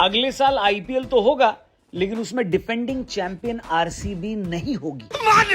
अगले साल आईपीएल तो होगा, लेकिन उसमें डिफेंडिंग चैंपियन आरसीबी नहीं होगी।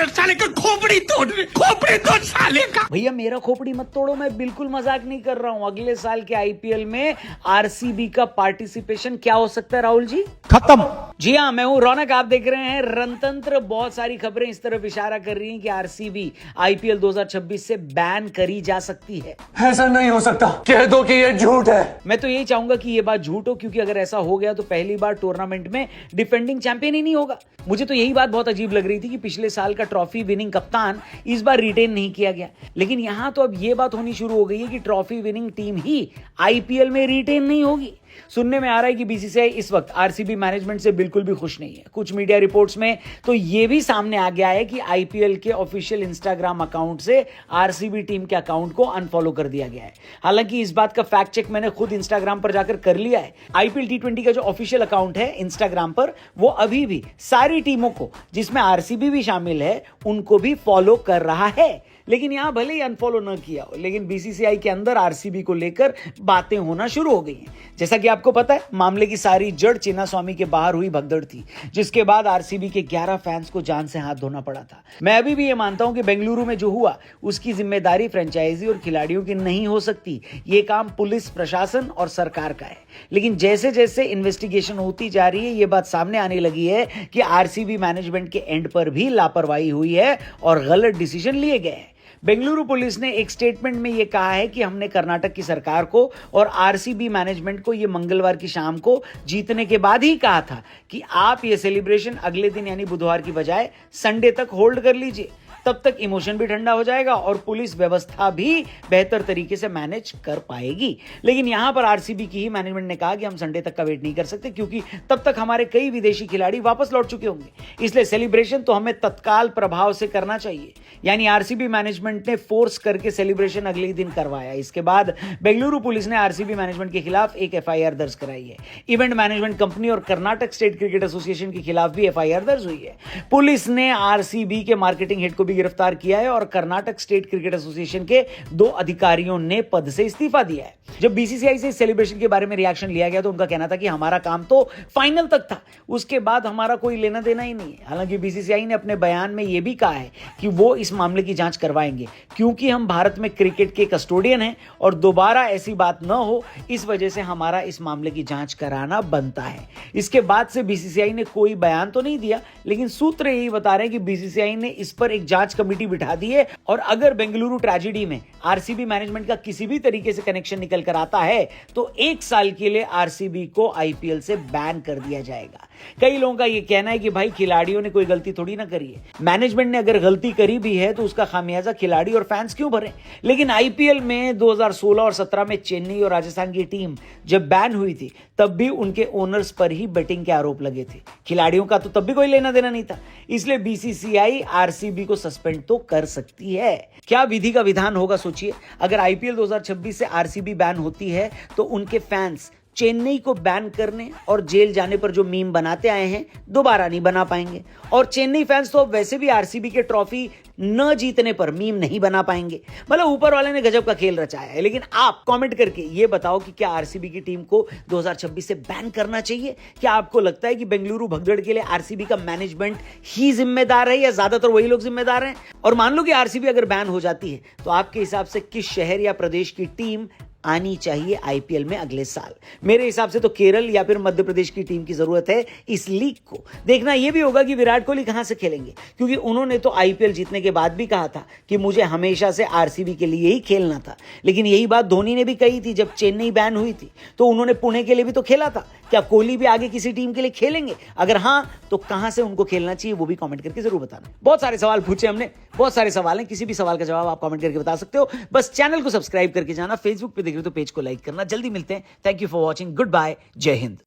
साले का खोपड़ी तोड़ साले का। भैया मेरा खोपड़ी मत तोड़ो, मैं बिल्कुल मजाक नहीं कर रहा हूं। अगले साल के आईपीएल में आरसीबी का पार्टिसिपेशन क्या हो सकता है राहुल जी? खत्म। जी हाँ, मैं हूं रौनक, आप देख रहे हैं रणतंत्र। बहुत सारी खबरें इस तरफ इशारा कर रही हैं कि आरसीबी आईपीएल 2026 से बैन करी जा सकती है। ऐसा नहीं हो सकता, कह दो कि ये झूठ है। मैं तो यही चाहूंगा कि ये बात झूठ हो, क्योंकि अगर ऐसा हो गया तो पहली बार टूर्नामेंट में डिफेंडिंग चैंपियन ही नहीं होगा। मुझे तो यही बात बहुत अजीब लग रही थी कि पिछले साल का ट्रॉफी विनिंग कप्तान इस बार रिटेन नहीं किया गया, लेकिन यहां तो अब यह बात होनी शुरू हो गई है कि ट्रॉफी विनिंग टीम ही आईपीएल में रिटेन नहीं होगी। सुनने में आ रहा है कि बीसीसीआई इस वक्त आरसीबी मैनेजमेंट से बिल्कुल भी खुश नहीं है। कुछ मीडिया रिपोर्ट्स में तो यह भी सामने आ गया है कि आईपीएल के ऑफिशियल इंस्टाग्राम अकाउंट से आरसीबी टीम के अकाउंट को अनफॉलो कर दिया गया है। हालांकि इस बात का फैक्ट चेक मैंने खुद इंस्टाग्राम पर जाकर कर लिया है। आईपीएल T20 का जो ऑफिशियल अकाउंट है इंस्टाग्राम पर, वो अभी भी सारी टीमों को, जिसमें आरसीबी भी शामिल है, उनको भी फॉलो कर रहा है। लेकिन यहां भले ही अनफॉलो न किया हो, लेकिन बीसीसीआई के अंदर आरसीबी को लेकर बातें होना शुरू हो गई हैं। जैसा कि आपको पता है, मामले की सारी जड़ चिन्नास्वामी के बाहर हुई भगदड़ थी, जिसके बाद आरसीबी के 11 फैंस को जान से हाथ धोना पड़ा था। मैं अभी भी ये मानता हूं कि बेंगलुरु में जो हुआ उसकी जिम्मेदारी फ्रेंचाइजी और खिलाड़ियों की नहीं हो सकती। ये काम पुलिस प्रशासन और सरकार का है। लेकिन जैसे जैसे इन्वेस्टिगेशन होती जा रही है, ये बात सामने आने लगी है कि आरसीबी मैनेजमेंट के एंड पर भी लापरवाही हुई है और गलत डिसीजन लिए गए हैं। बेंगलुरु पुलिस ने एक स्टेटमेंट में यह कहा है कि हमने कर्नाटक की सरकार को और आरसीबी मैनेजमेंट को यह मंगलवार की शाम को जीतने के बाद ही कहा था कि आप ये सेलिब्रेशन अगले दिन यानी बुधवार की बजाय संडे तक होल्ड कर लीजिए। तब तक इमोशन भी ठंडा हो जाएगा और पुलिस व्यवस्था भी बेहतर तरीके से मैनेज कर पाएगी। लेकिन यहां पर आरसीबी की ही मैनेजमेंट ने कहा कि हम संडे तक का वेट नहीं कर सकते, क्योंकि तब तक हमारे कई विदेशी खिलाड़ी वापस लौट चुके होंगे। इसलिए सेलिब्रेशन तो हमें तत्काल प्रभाव से करना चाहिए। यानी आरसीबी मैनेजमेंट ने फोर्स करके सेलिब्रेशन अगले दिन करवाया। इसके बाद बेंगलुरु पुलिस ने आरसीबी मैनेजमेंट के खिलाफ एक एफआईआर दर्ज कराई है। इवेंट मैनेजमेंट कंपनी और कर्नाटक स्टेट क्रिकेट एसोसिएशन के खिलाफ भी एफआईआर दर्ज हुई है। पुलिस ने आरसीबी के मार्केटिंग हेड को भी गिरफ्तार किया है और कर्नाटक स्टेट क्रिकेट एसोसिएशन के 2 अधिकारियों ने पद से इस्तीफा दिया है। जब बीसीसीआई से सेलिब्रेशन के बारे में रिएक्शन लिया गया तो उनका कहना था कि हमारा काम तो फाइनल तक था, उसके बाद हमारा कोई लेना देना ही नहीं है। हालांकि बीसीसीआई ने अपने बयान में यह भी कहा है कि वो इस मामले की जांच करवाएंगे, क्योंकि हम भारत में क्रिकेट के कस्टोडियन हैं और दोबारा ऐसी बात न हो, इस वजह से हमारा इस मामले की जांच कराना बनता है। इसके बाद से बीसीसीआई ने कोई बयान तो नहीं दिया, लेकिन सूत्र यही बता रहे हैं कि बीसीसीआई ने इस पर एक जांच कमेटी बिठा दी है और अगर बेंगलुरु ट्रेजेडी में आरसीबी मैनेजमेंट का किसी भी तरीके से कनेक्शन निकल कर आता है तो 1 साल के लिए आरसीबी को आईपीएल से बैन कर दिया जाएगा। कई लोगों का यह कहना है कि भाई खिलाड़ियों ने कोई गलती थोड़ी ना करी है, मैनेजमेंट ने अगर गलती करी भी है तो उसका खामियाजा खिलाड़ी और फैंस क्यों भरे। लेकिन आईपीएल में 2016 और 17 में चेन्नई और राजस्थान की टीम जब बैन हुई थी, तब भी उनके ओनर्स पर ही बेटिंग के आरोप लगे थे। खिलाड़ियों का तो तब भी कोई लेना देना नहीं था। इसलिए बीसीसीआई आरसीबी को सस्पेंड तो कर सकती है। क्या विधि का विधान होगा सोचिए। अगर आईपीएल 2026 से आरसीबी बैन होती है तो उनके फैंस चेन्नई को बैन करने और जेल जाने पर जो मीम बनाते आए हैं दोबारा नहीं बना पाएंगे, और चेन्नई फैंस तो वैसे भी आरसीबी के ट्रॉफी न जीतने पर मीम नहीं बना पाएंगे। मतलब ऊपर वाले ने गजब का खेल रचाया है। लेकिन आप कमेंट करके ये बताओ कि क्या आरसीबी की टीम को 2026 से बैन करना चाहिए? क्या आपको लगता है कि बेंगलुरु भगदड़ के लिए आरसीबी का मैनेजमेंट ही जिम्मेदार है या ज्यादातर वही लोग जिम्मेदार हैं? और मान लो कि आरसीबी अगर बैन हो जाती है तो आपके हिसाब से किस शहर या प्रदेश की टीम आनी चाहिए आईपीएल में अगले साल? मेरे हिसाब से तो केरल या फिर मध्य प्रदेश की टीम की जरूरत है इस लीग को। देखना यह भी होगा कि विराट कोहली कहां से खेलेंगे, क्योंकि उन्होंने तो आईपीएल जीतने के बाद भी कहा था कि मुझे हमेशा से आरसीबी के लिए ही खेलना था। लेकिन यही बात धोनी ने भी कही थी जब चेन्नई बैन हुई थी, तो उन्होंने पुणे के लिए भी तो खेला था। क्या कोहली भी आगे किसी टीम के लिए खेलेंगे? अगर हां तो कहां से उनको खेलना चाहिए वो भी कमेंट करके जरूर बताना। बहुत सारे सवाल पूछे हमने, बहुत सारे सवाल हैं, किसी भी सवाल का जवाब आप कमेंट करके बता सकते हो। बस चैनल को सब्सक्राइब करके जाना, फेसबुक पे देख रहे हो तो पेज को लाइक करना। जल्दी मिलते हैं। Thank you for watching. Goodbye. जय हिंद।